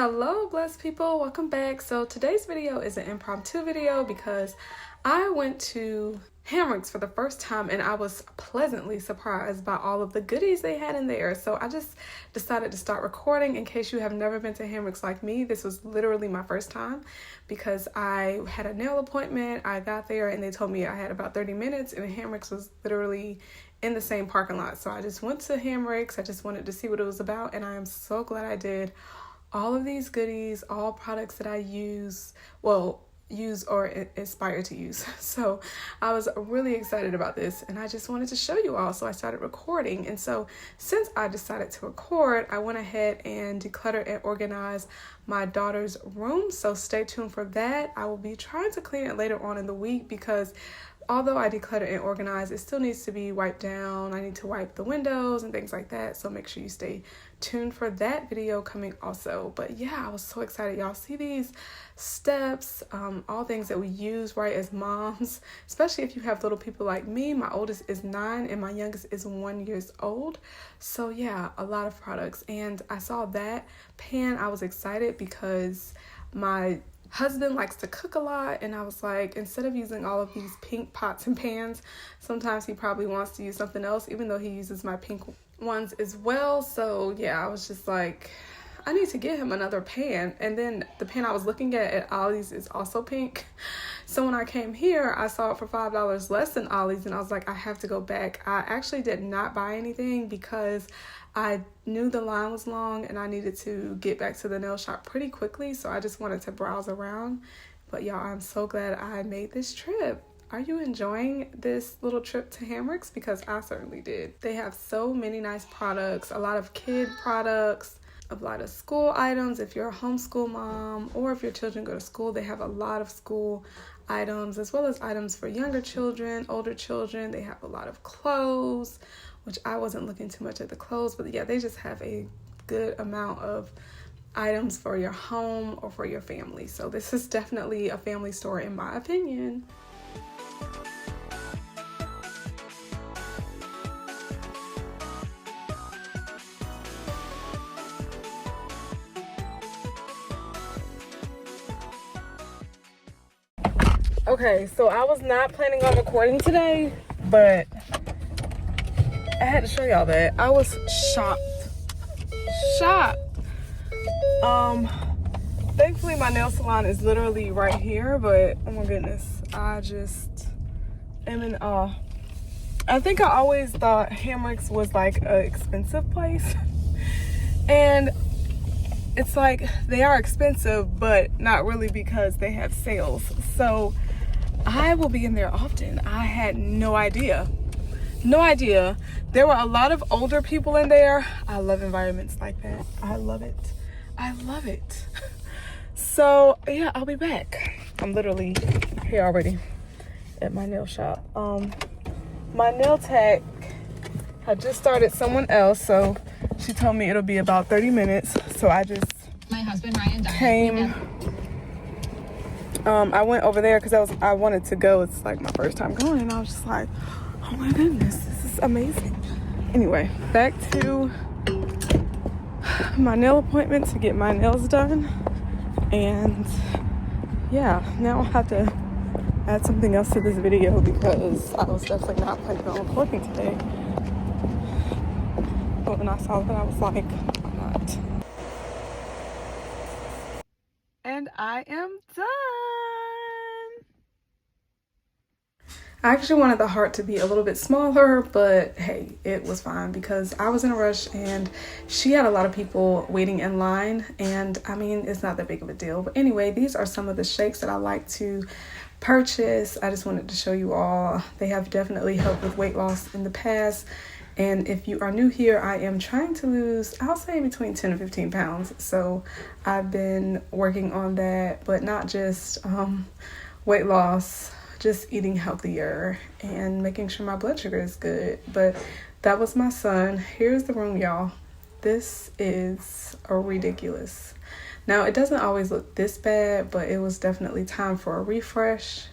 Hello, blessed people. Welcome back. So today's video is an impromptu video because I went to Hamrick's for the first time and I was pleasantly surprised by all of the goodies they had in there. So I just decided to start recording. In case you have never been to Hamrick's like me, this was literally my first time because I had a nail appointment. I got there and they told me I had about 30 minutes and Hamrick's was literally in the same parking lot. So I just went to Hamrick's. I just wanted to see what it was about and I am so glad I did. All of these goodies, all products that I use or inspire to use. So I was really excited about this and I just wanted to show you all. So I started recording. And so since I decided to record, I went ahead and declutter and organize my daughter's room. So stay tuned for that. I will be trying to clean it later on in the week because although I declutter and organize, it still needs to be wiped down. I need to wipe the windows and things like that. So make sure you stay tuned for that video coming also. But yeah, I was so excited. Y'all see these steps, all things that we use, right, as moms, especially if you have little people like me. My oldest is 9 and my youngest is 1 year old. So yeah, a lot of products. And I saw that pan. I was excited because my husband likes to cook a lot and I was like, instead of using all of these pink pots and pans, sometimes he probably wants to use something else, even though he uses my pink ones as well. So yeah, I was just like, I need to get him another pan. And then the pan I was looking at Ollie's is also pink. So when I came here, I saw it for $5 less than Ollie's and I was like, I have to go back. I actually did not buy anything because I knew the line was long and I needed to get back to the nail shop pretty quickly. So I just wanted to browse around. But y'all, I'm so glad I made this trip. Are you enjoying this little trip to Hamrick's? Because I certainly did. They have so many nice products, a lot of kid products, a lot of school items. If you're a homeschool mom or if your children go to school, they have a lot of school items as well as items for younger children, older children. They have a lot of clothes, which I wasn't looking too much at the clothes, but yeah, they just have a good amount of items for your home or for your family. So this is definitely a family store in my opinion. Okay, so I was not planning on recording today, but I had to show y'all that. I was shocked. Thankfully my nail salon is literally right here, but oh my goodness, I just am in awe. I think I always thought Hamrick's was like an expensive place. And it's like they are expensive, but not really because they have sales. So I will be in there often. I had no idea. There were a lot of older people in there. I love environments like that. I love it. So yeah, I'll be back. I'm literally here already at my nail shop. My nail tech had just started someone else, so she told me it'll be about 30 minutes. So I just my husband Ryan came. I went over there because I wanted to go. It's like my first time going and I was just like, oh my goodness, this is amazing. Anyway, back to my nail appointment to get my nails done. And yeah, now I'll have to add something else to this video because I was definitely not planning on recording today. But when I saw that, I was like, I'm not. And I am done. I actually wanted the heart to be a little bit smaller, but hey, it was fine because I was in a rush and she had a lot of people waiting in line. And I mean, it's not that big of a deal. But anyway, these are some of the shakes that I like to purchase. I just wanted to show you all. They have definitely helped with weight loss in the past. And if you are new here, I am trying to lose, I'll say between 10 and 15 pounds. So I've been working on that, but not just weight loss, just eating healthier and making sure my blood sugar is good. But that was my son. Here's the room, y'all. This is ridiculous. Now, it doesn't always look this bad, but it was definitely time for a refresh.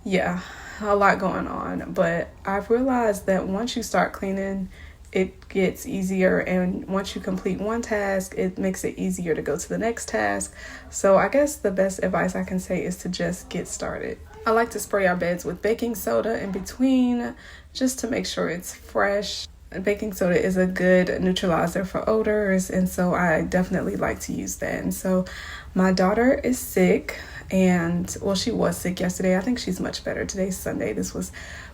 Yeah, a lot going on. But I've realized that once you start cleaning it gets easier, and once you complete one task, it makes it easier to go to the next task. So I guess the best advice I can say is to just get started. I like to spray our beds with baking soda in between just to make sure it's fresh. Baking soda is a good neutralizer for odors, and so I definitely like to use that. And so my daughter is sick, and well, she was sick yesterday. I think she's much better. Today's Sunday. This was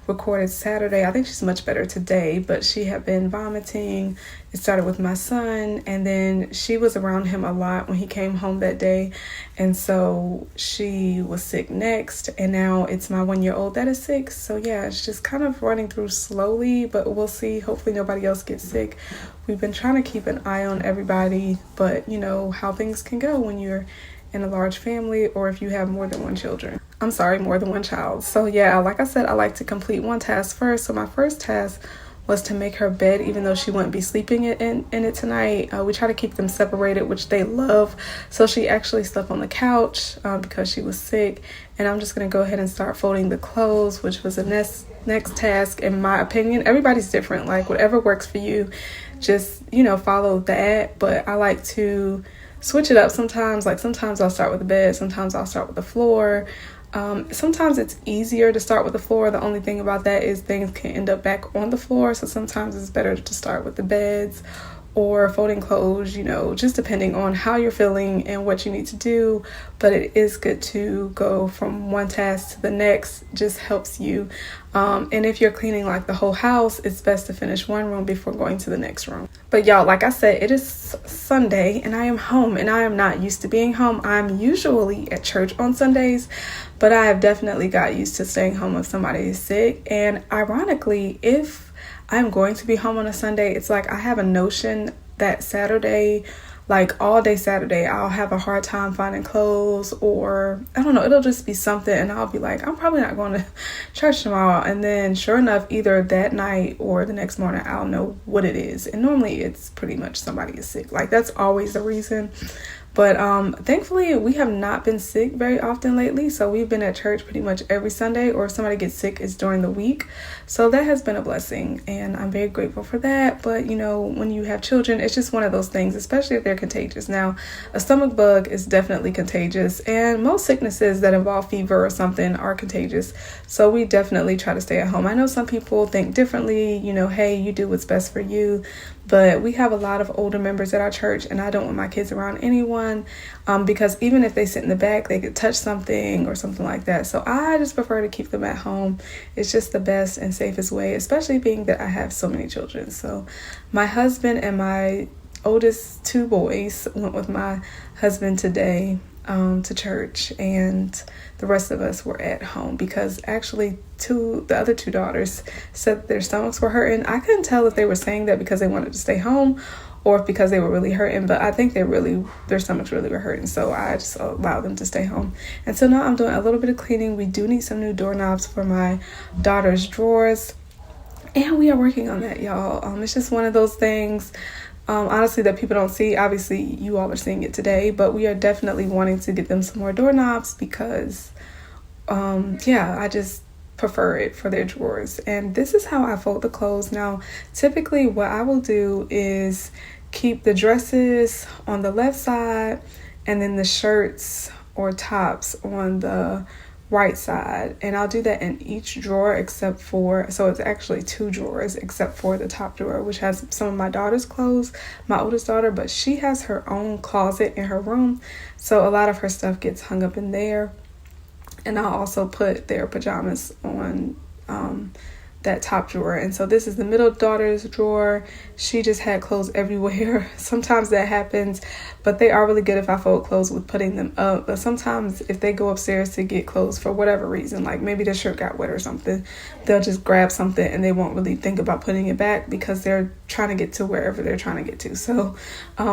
recorded Saturday. I think she's much better today, but she had been vomiting. It started with my son, and then she was around him a lot when he came home that day, and so she was sick next, and now it's my 1-year-old that is sick. So yeah, it's just kind of running through slowly, but we'll see. Hopefully nobody else gets sick. We've been trying to keep an eye on everybody, but you know how things can go when you're in a large family, or if you have more than one child. So yeah, like I said, I like to complete one task first. So my first task was to make her bed, even though she wouldn't be sleeping in it tonight. We try to keep them separated, which they love. So she actually slept on the couch because she was sick. And I'm just gonna go ahead and start folding the clothes, which was the next task. In my opinion, everybody's different. Like whatever works for you, just follow that. But I like to switch it up sometimes. Like sometimes I'll start with the bed, sometimes I'll start with the floor. Sometimes it's easier to start with the floor. The only thing about that is things can end up back on the floor. So sometimes it's better to start with the beds or folding clothes, just depending on how you're feeling and what you need to do. But it is good to go from one task to the next, just helps you. And if you're cleaning like the whole house, it's best to finish one room before going to the next room. But y'all, like I said, it is Sunday and I am home, and I am not used to being home. I'm usually at church on Sundays, but I have definitely got used to staying home if somebody is sick. And ironically, if I'm going to be home on a Sunday, it's like I have a notion that Saturday, like all day Saturday, I'll have a hard time finding clothes, or I don't know, it'll just be something, and I'll be like, I'm probably not going to church tomorrow. And then sure enough, either that night or the next morning, I'll know what it is. And normally it's pretty much somebody is sick. Like that's always the reason. But thankfully, we have not been sick very often lately. So we've been at church pretty much every Sunday, or if somebody gets sick, it's during the week. So that has been a blessing, and I'm very grateful for that. But, when you have children, it's just one of those things, especially if they're contagious. Now, a stomach bug is definitely contagious, and most sicknesses that involve fever or something are contagious. So we definitely try to stay at home. I know some people think differently, hey, you do what's best for you. But we have a lot of older members at our church, and I don't want my kids around anyone because even if they sit in the back, they could touch something or something like that. So I just prefer to keep them at home. It's just the best and safest way, especially being that I have so many children. So my husband and my oldest 2 boys went with my husband today to church, and the rest of us were at home because actually the other 2 daughters said their stomachs were hurting. I couldn't tell if they were saying that because they wanted to stay home or if because they were really hurting, but I think their stomachs really were hurting, so I just allowed them to stay home. And so now I'm doing a little bit of cleaning. We do need some new doorknobs for my daughter's drawers, and we are working on that, y'all. It's just one of those things honestly that people don't see. Obviously you all are seeing it today, but we are definitely wanting to get them some more doorknobs because I just prefer it for their drawers. And this is how I fold the clothes. Now typically what I will do is keep the dresses on the left side and then the shirts or tops on the right side, and I'll do that in each drawer except for, so it's actually 2 drawers except for the top drawer, which has some of my daughter's clothes, my oldest daughter, but she has her own closet in her room, so a lot of her stuff gets hung up in there. And I'll also put their pajamas on that top drawer. And so this is the middle daughter's drawer. She just had clothes everywhere. Sometimes that happens, but they are really good if I fold clothes with putting them up. But sometimes if they go upstairs to get clothes for whatever reason, like maybe their shirt got wet or something, they'll just grab something and they won't really think about putting it back because they're trying to get to wherever they're trying to get to. So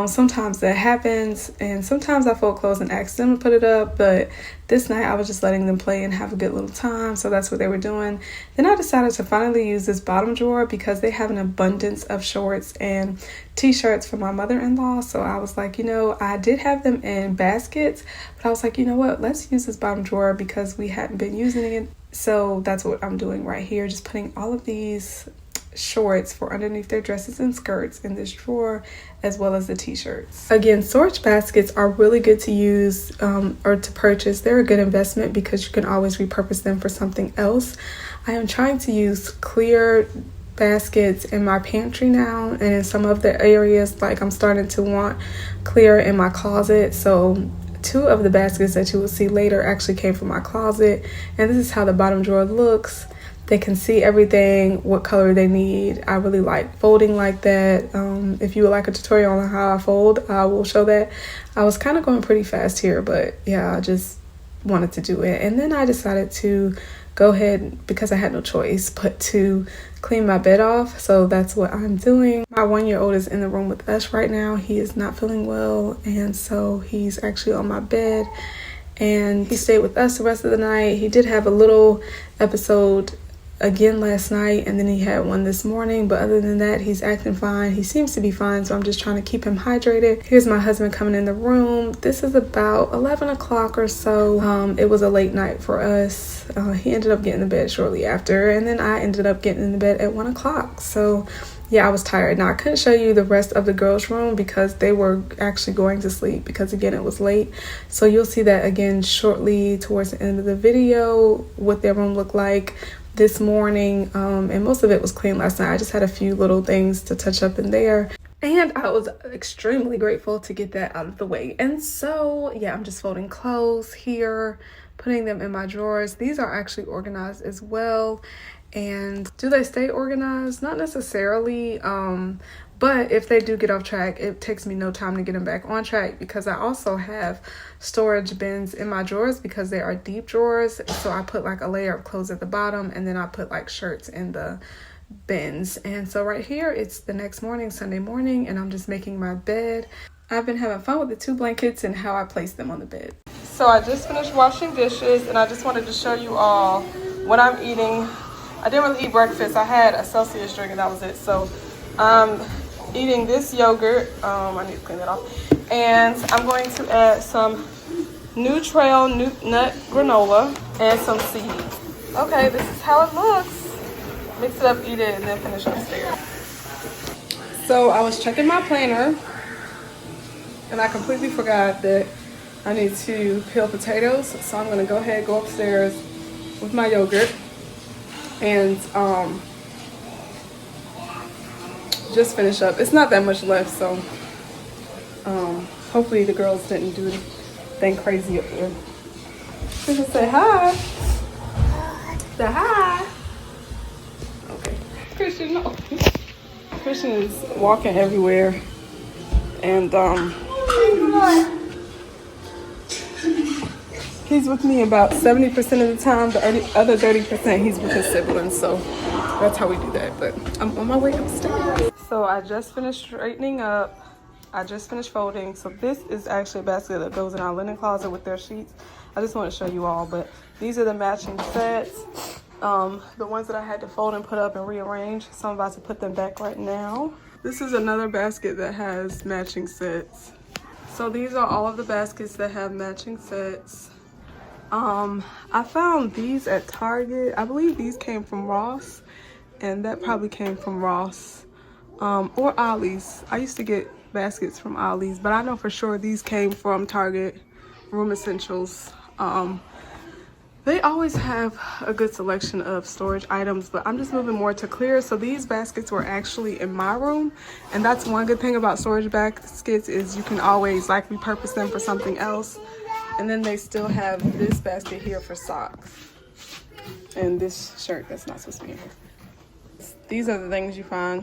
sometimes that happens, and sometimes I fold clothes and ask them to put it up, but this night I was just letting them play and have a good little time, so that's what they were doing. Then I decided to finally use this bottom drawer because they have an abundance of shorts and t-shirts for my mother-in-law. So I was like, I did have them in baskets, but I was like, you know what, let's use this bottom drawer because we hadn't been using it. So that's what I'm doing right here, just putting all of these shorts for underneath their dresses and skirts in this drawer, as well as the t-shirts. Again, storage baskets are really good to use or to purchase. They're a good investment because you can always repurpose them for something else. I am trying to use clear baskets in my pantry now, and in some of the areas, like I'm starting to want clear in my closet. So 2 of the baskets that you will see later actually came from my closet, and this is how the bottom drawer looks. They can see everything, what color they need. I really like folding like that. If you would like a tutorial on how I fold, I will show that. I was kind of going pretty fast here, but yeah, I just wanted to do it. And then I decided to go ahead, because I had no choice, but to clean my bed off. So that's what I'm doing. My 1-year-old is in the room with us right now. He is not feeling well, and so he's actually on my bed. And he stayed with us the rest of the night. He did have a little episode again last night, and then he had one this morning, but other than that, he's acting fine. He seems to be fine, so I'm just trying to keep him hydrated. Here's my husband coming in the room. This is about 11 o'clock or so. It was a late night for us. He ended up getting to bed shortly after, and then I ended up getting in bed at 1 o'clock. So yeah, I was tired. Now I couldn't show you the rest of the girls' room because they were actually going to sleep, because again, it was late. So you'll see that again shortly towards the end of the video, what their room looked like this morning. And most of it was clean last night. I just had a few little things to touch up in there, and I was extremely grateful to get that out of the way. And so yeah, I'm just folding clothes here, putting them in my drawers. These are actually organized as well. And do they stay organized? Not necessarily, but if they do get off track, it takes me no time to get them back on track, because I also have storage bins in my drawers because they are deep drawers. So I put like a layer of clothes at the bottom, and then I put like shirts in the bins. And so right here, it's the next morning, Sunday morning, and I'm just making my bed. I've been having fun with the 2 blankets and how I place them on the bed. So I just finished washing dishes, and I just wanted to show you all what I'm eating. I didn't really eat breakfast. I had a Celsius drink and that was it. So I'm eating this yogurt. I need to clean that off. And I'm going to add some New Trail nut granola and some seeds. Okay, this is how it looks. Mix it up, eat it, and then finish upstairs. So I was checking my planner, and I completely forgot that I need to peel potatoes. So I'm gonna go ahead, go upstairs with my yogurt, and just finish up. It's not that much left, so hopefully the girls didn't do anything crazy up there. Just say hi. Say hi. Okay. Christian, no. Christian is walking everywhere, and he's with me about 70% of the time. The other 30% he's with his siblings, so that's how we do that. But I'm on my way upstairs. So I just finished straightening up. I just finished folding. So this is actually a basket that goes in our linen closet with their sheets. I just want to show you all, but these are the matching sets. The ones that I had to fold and put up and rearrange. So I'm about to put them back right now. This is another basket that has matching sets. So these are all of the baskets that have matching sets. I found these at Target. I believe these came from Ross, and that probably came from Ross or Ollie's. I used to get baskets from Ollie's, but I know for sure these came from Target Room Essentials. They always have a good selection of storage items, but I'm just moving more to clear. So these baskets were actually in my room, and that's one good thing about storage baskets is you can always like repurpose them for something else. And then they still have this basket here for socks, and this shirt that's not supposed to be in here. These are the things you find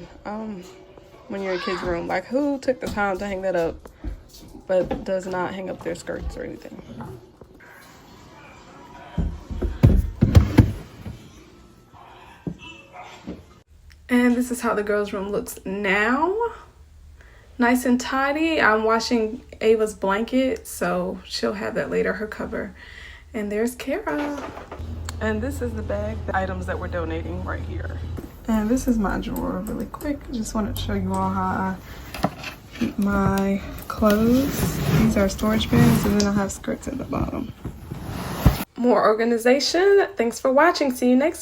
when you're in a kid's room. Like, who took the time to hang that up but does not hang up their skirts or anything? And this is how the girls' room looks now. Nice and tidy. I'm washing Ava's blanket, so she'll have that later, her cover. And there's Kara. And this is the bag, the items that we're donating right here. And this is my drawer really quick. Just wanted to show you all how I keep my clothes. These are storage bins, and then I have skirts at the bottom. More organization. Thanks for watching. See you next time.